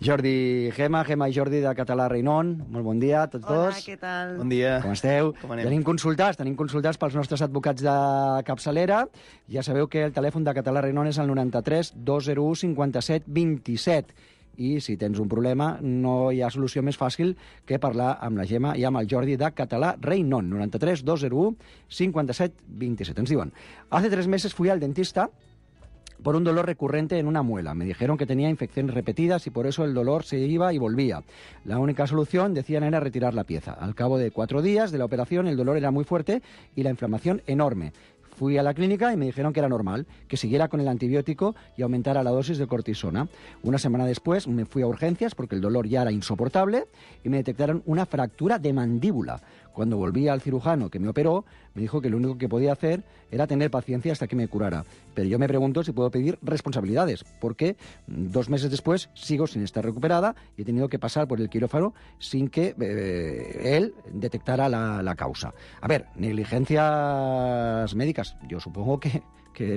Jordi Gema i Jordi de Català Reinon. Molt bon dia a tots dos. Hola, què tal? Bon dia. Com esteu? Com anem? Tenim consultats pels nostres advocats de capçalera. Ja sabeu que el telèfon de Català Reinon és el 93 201 57 27. I si tens un problema, no hi ha solució més fàcil que parlar amb la Gemma i amb el Jordi de Català Reinon. 93 201 57 27. Ens diuen: hace 3 meses fui al dentista por un dolor recurrente en una muela. Me dijeron que tenía infecciones repetidas y por eso el dolor se iba y volvía. La única solución, decían, era retirar la pieza. Al cabo de 4 días de la operación, el dolor era muy fuerte y la inflamación enorme. Fui a la clínica y me dijeron que era normal, que siguiera con el antibiótico y aumentara la dosis de cortisona. Una semana después me fui a urgencias porque el dolor ya era insoportable y me detectaron una fractura de mandíbula. Cuando volví al cirujano que me operó, me dijo que lo único que podía hacer era tener paciencia hasta que me curara. Pero yo me pregunto si puedo pedir responsabilidades, porque 2 meses después sigo sin estar recuperada y he tenido que pasar por el quirófano sin que él detectara la causa. A ver, negligencias médicas. Yo supongo que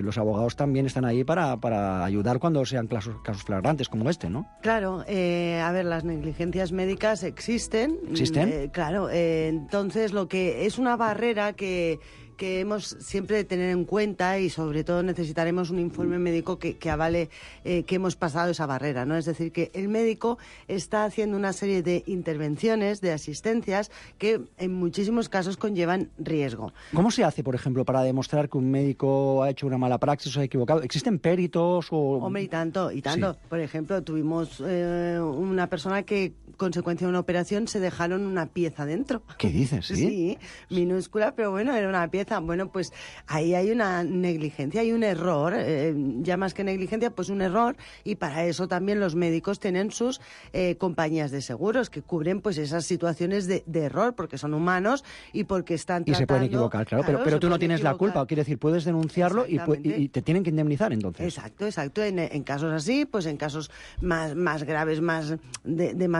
los abogados también están ahí para ayudar cuando sean casos flagrantes como este, ¿no? Claro, a ver, las negligencias médicas existen. ¿Existen? Claro, entonces lo que es una barrera que hemos siempre de tener en cuenta, y sobre todo necesitaremos un informe médico que avale que hemos pasado esa barrera, ¿no? Es decir, que el médico está haciendo una serie de intervenciones, de asistencias, que en muchísimos casos conllevan riesgo. ¿Cómo se hace, por ejemplo, para demostrar que un médico ha hecho una mala praxis o se ha equivocado? ¿Existen peritos o...? Hombre, y tanto. Sí. Por ejemplo, tuvimos una persona que, consecuencia de una operación, se dejaron una pieza dentro. ¿Qué dices? Sí, minúscula, pero bueno, era una pieza. Bueno, pues ahí hay una negligencia, hay un error, ya más que negligencia, pues un error, y para eso también los médicos tienen sus compañías de seguros que cubren pues esas situaciones de error, porque son humanos y porque están tratando... Y se pueden equivocar, claro, pero tú no tienes la culpa, quiere decir, puedes denunciarlo y te tienen que indemnizar entonces. Exacto. En casos así, pues en casos más graves, más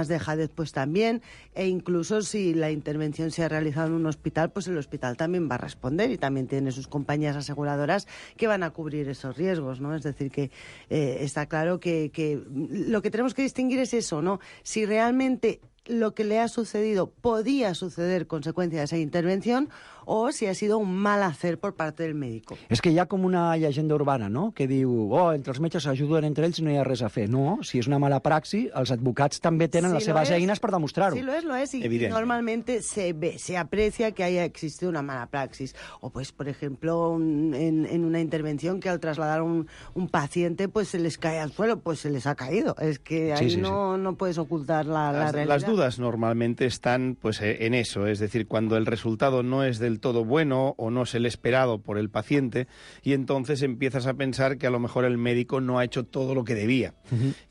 dejadez, pues también, e incluso si la intervención se ha realizado en un hospital, pues el hospital también va a responder y también tiene sus compañías aseguradoras que van a cubrir esos riesgos, ¿no? Es decir, que está claro que lo que tenemos que distinguir es eso, ¿no? Si realmente lo que le ha sucedido podía suceder consecuencia de esa intervención o si ha sido un mal hacer por parte del médico. És que hi ha com una llegenda urbana, no?, que diu, entre els metges s'ajuden entre ells i no hi ha res a fer. No, si és una mala praxi, els advocats també tenen les seves eines per demostrar-ho. Sí, lo es, y normalmente se aprecia que haya existido una mala praxis. O pues, por ejemplo, en una intervención que al trasladar un paciente, pues se les cae al suelo, pues se les ha caído. Es que ahí no puedes ocultar la realidad. Las dudas normalmente están pues en eso, es decir, cuando el resultado no es del todo bueno o no es el esperado por el paciente, y entonces empiezas a pensar que a lo mejor el médico no ha hecho todo lo que debía.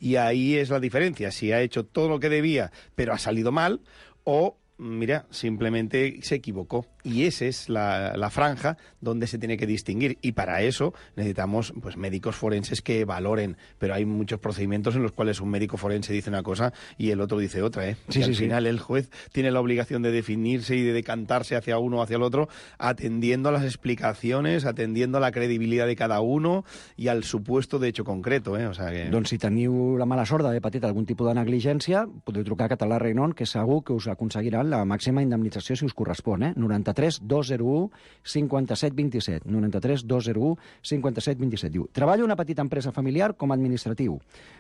Y ahí es la diferencia, si ha hecho todo lo que debía pero ha salido mal, o mira, simplemente se equivocó. Y esa es la franja donde se tiene que distinguir. Y para eso necesitamos pues médicos forenses que valoren. Pero hay muchos procedimientos en los cuales un médico forense dice una cosa y el otro dice otra, ¿eh? Sí, y al final el juez tiene la obligación de definirse y de decantarse hacia uno o hacia el otro, atendiendo a las explicacions, atendiendo a la credibilitat de cada uno i al supuesto de hecho concreto, ¿eh? O sea que... Doncs si teniu la mala sort d'haver patit algun tipus de negligència, podeu trucar a Català Reinon, que segur que us aconseguiran la màxima indemnització si us correspon, eh? 93 201 57 27. 93 201 57 27. Diu, treballo en una petita empresa familiar com a administratiu.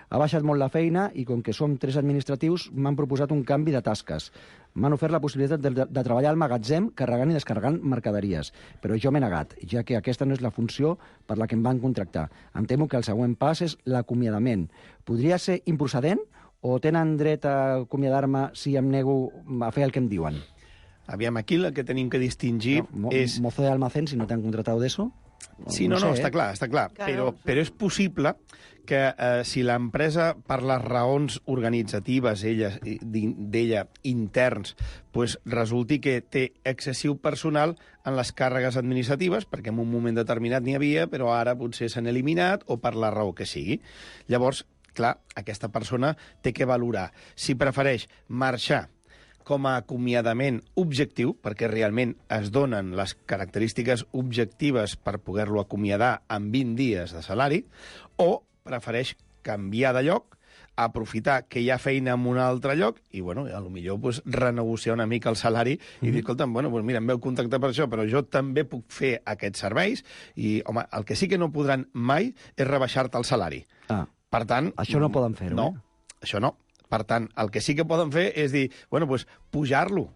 Ha baixat molt la feina i com que som 3 administratius m'han proposat un canvi de tasques. M'han ofert la possibilitat de treballar al magatzem carregant i descarregant mercaderies, però jo m'he negat, ja que aquesta no és la funció per la que em van contractar. Em temo que el següent pas és l'acomiadament. Podria ser improcedent o tenen dret a acomiadar-me si em nego a fer el que em diuen? Aviam, aquí el que tenim que distingir és... Mozo de almacén, si no t'han contratado d'eso? Sí, no, està clar. Claro. Però és possible que si l'empresa, per les raons organitzatives d'ella interns, pues resulti que té excessiu personal en les càrregues administratives, perquè en un moment determinat n'hi havia, però ara potser s'han eliminat, o per la raó que sigui. Llavors, clar, aquesta persona té que valorar si prefereix marxar com a acomiadament objectiu, perquè realment es donen les característiques objectives per poder-lo acomiadar en 20 dies de salari, o prefereix canviar de lloc aprofitar que hi ha feina en un altre lloc i, bueno, a lo millor pues, renegociar una mica el salari i dir, escolta'm, bueno, pues mira, em veu contactar per això, però jo també puc fer aquests serveis i, home, el que sí que no podran mai és rebaixar-te el salari. Per tant... Això no poden fer-ho, no, això no. Per tant, el que sí que poden fer és dir, bueno, pues pujar-lo,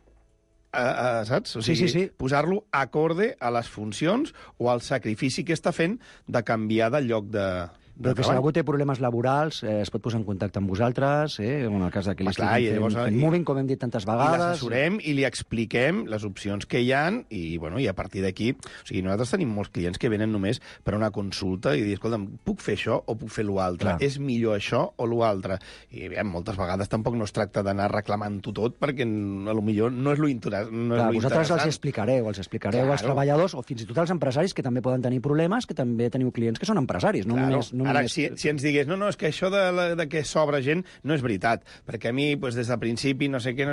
saps? O sigui, sí. posar-lo acorde a les funcions o al sacrifici que està fent de canviar de lloc de Però que si algú té problemes laborals es pot posar en contacte amb vosaltres, en el cas que li estiguin fent moving, com hem dit tantes vegades. I l'assessorem i li expliquem les opcions que hi ha i, bueno, i a partir d'aquí... O sigui, nosaltres tenim molts clients que venen només per una consulta i dir, escolta'm, puc fer això o puc fer l'altre? És millor això o l'altre? I moltes vegades tampoc no es tracta d'anar reclamant-ho tot perquè a lo millor no és lo interessant. Vosaltres els explicareu als treballadors o fins i tot als empresaris que també poden tenir problemes, que també teniu clients que són empresaris, no només... Ara, si ens digués, no, és que això de que sobra gent no és veritat, perquè a mi, pues, des de principi, no sé què...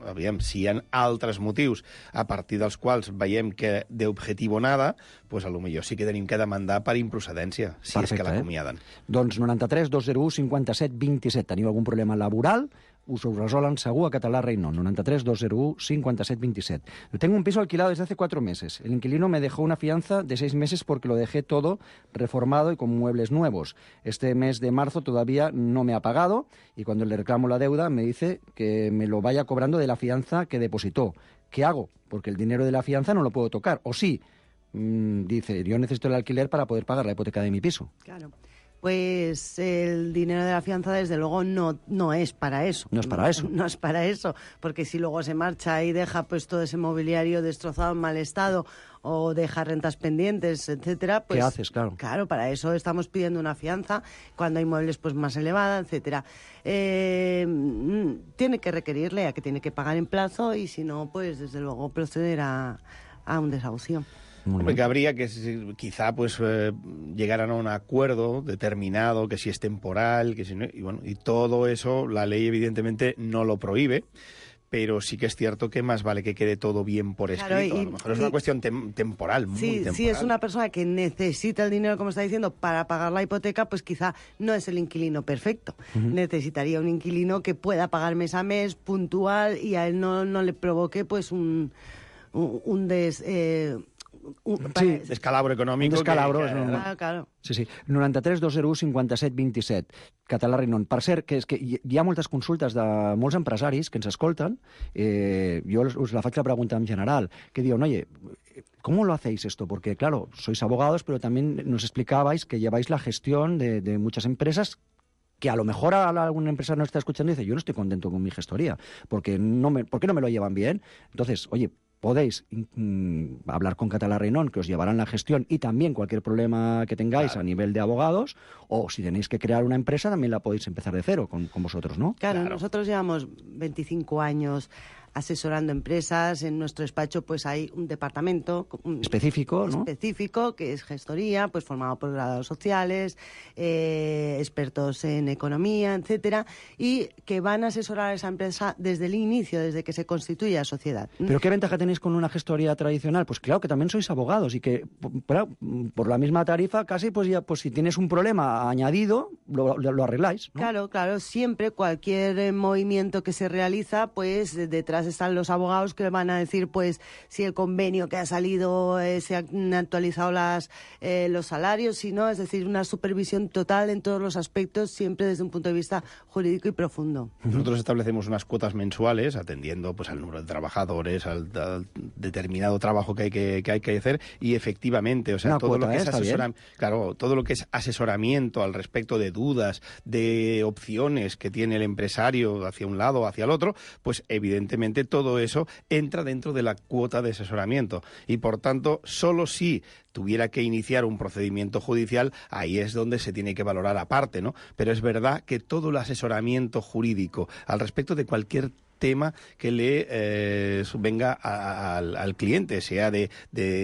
aviam, si hi ha altres motius a partir dels quals veiem que d'objectiu nada, pues, a lo millor sí que tenim que demandar per improcedència, si és que l'acomiaden. Doncs 93 201 57 27. Teniu algun problema laboral? Us ho resolen segur a Català Reynon, 93 201 57 27. Yo tengo un piso alquilado desde hace 4 meses. El inquilino me dejó una fianza de 6 meses porque lo dejé todo reformado y con muebles nuevos. Este mes de marzo todavía no me ha pagado y cuando le reclamo la deuda me dice que me lo vaya cobrando de la fianza que depositó. ¿Qué hago? Porque el dinero de la fianza no lo puedo tocar. O sí, dice, yo necesito el alquiler para poder pagar la hipoteca de mi piso. Claro. Pues el dinero de la fianza, desde luego, no es para eso. No es para eso. No es para eso, porque si luego se marcha y deja pues todo ese mobiliario destrozado, en mal estado, o deja rentas pendientes, etcétera, pues... ¿Qué haces? Claro. Claro, para eso estamos pidiendo una fianza, cuando hay muebles pues más elevada, etcétera. Tiene que requerirle a que tiene que pagar en plazo y si no, pues desde luego proceder a un desahucio. Hombre, que habría que quizá pues llegaran a un acuerdo determinado, que si es temporal, que si no, y bueno, y todo eso la ley evidentemente no lo prohíbe, pero sí que es cierto que más vale que quede todo bien por escrito. Claro, a lo mejor es una cuestión temporal, muy temporal. Si es una persona que necesita el dinero, como está diciendo, para pagar la hipoteca, pues quizá no es el inquilino perfecto. Necesitaría un inquilino que pueda pagar mes a mes, puntual, y a él no le provoque pues un descalabro econòmic. Claro. Sí. 93 201 57 27. Català Reynon. Per cert, que és que hi ha moltes consultes de molts empresaris que ens escolten. Jo us la faig la pregunta en general, que diuen, oye, ¿cómo lo hacéis esto? Porque, claro, sois abogados, pero también nos explicabais que lleváis la gestión de muchas empresas que a lo mejor alguna empresa no está escuchando y dice, yo no estoy contento con mi gestoría, ¿por qué no me lo llevan bien? Entonces, oye, podéis hablar con Català Reynon, que os llevarán la gestión y también cualquier problema que tengáis a nivel de abogados, o si tenéis que crear una empresa, también la podéis empezar de cero con vosotros, ¿no? Claro, nosotros llevamos 25 años asesorando empresas. En nuestro despacho pues hay un departamento específico, ¿no? Específico, que es gestoría, pues formado por grados sociales, expertos en economía, etcétera, y que van a asesorar a esa empresa desde el inicio, desde que se constituye la sociedad. ¿Pero qué ventaja tenéis con una gestoría tradicional? Pues claro, que también sois abogados y que por la misma tarifa casi, pues ya, pues si tienes un problema añadido, lo arregláis, ¿no? Claro, siempre cualquier movimiento que se realiza, pues detrás están los abogados que van a decir pues si el convenio que ha salido se han actualizado los salarios, si no, es decir, una supervisión total en todos los aspectos, siempre desde un punto de vista jurídico y profundo. Nosotros establecemos unas cuotas mensuales atendiendo pues al número de trabajadores, al determinado trabajo que hay que hacer, y efectivamente, o sea, todo lo que es todo lo que es asesoramiento al respecto de dudas, de opciones que tiene el empresario hacia un lado o hacia el otro, pues evidentemente todo eso entra dentro de la cuota de asesoramiento y, por tanto, solo si tuviera que iniciar un procedimiento judicial, ahí es donde se tiene que valorar aparte, ¿no? Pero es verdad que todo el asesoramiento jurídico al respecto de cualquier tema que le venga al cliente, sea de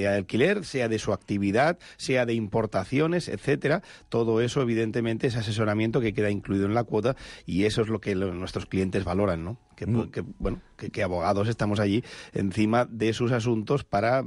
alquiler, sea de su actividad, sea de importaciones, etcétera, todo eso evidentemente es asesoramiento que queda incluido en la cuota y eso es lo que nuestros clientes valoran, ¿no? que abogados estamos allí encima de sus asuntos para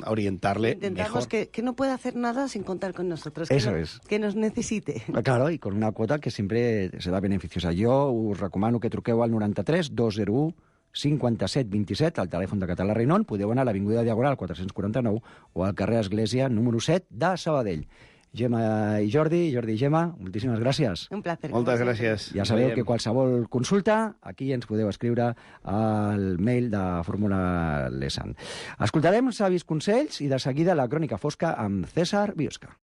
orientarle Intentamos mejor. que no pueda hacer nada sin contar con nosotros. Eso que és. Que nos necesite. Claro, i con una quota que sempre serà beneficiosa. Jo us recomano que truqueu al 93 201 57 27, al telèfon de Català Reinon. Podeu anar a l'Avinguda Diagonal 449 o al carrer Església número 7 de Sabadell. Gemma i Jordi i Gemma, moltíssimes gràcies. Un placer. Moltes gràcies. Ja sabeu que qualsevol consulta, aquí ens podeu escriure al mail de Fórmula Lesan. Escoltarem savis consells i de seguida la crònica fosca amb César Biosca.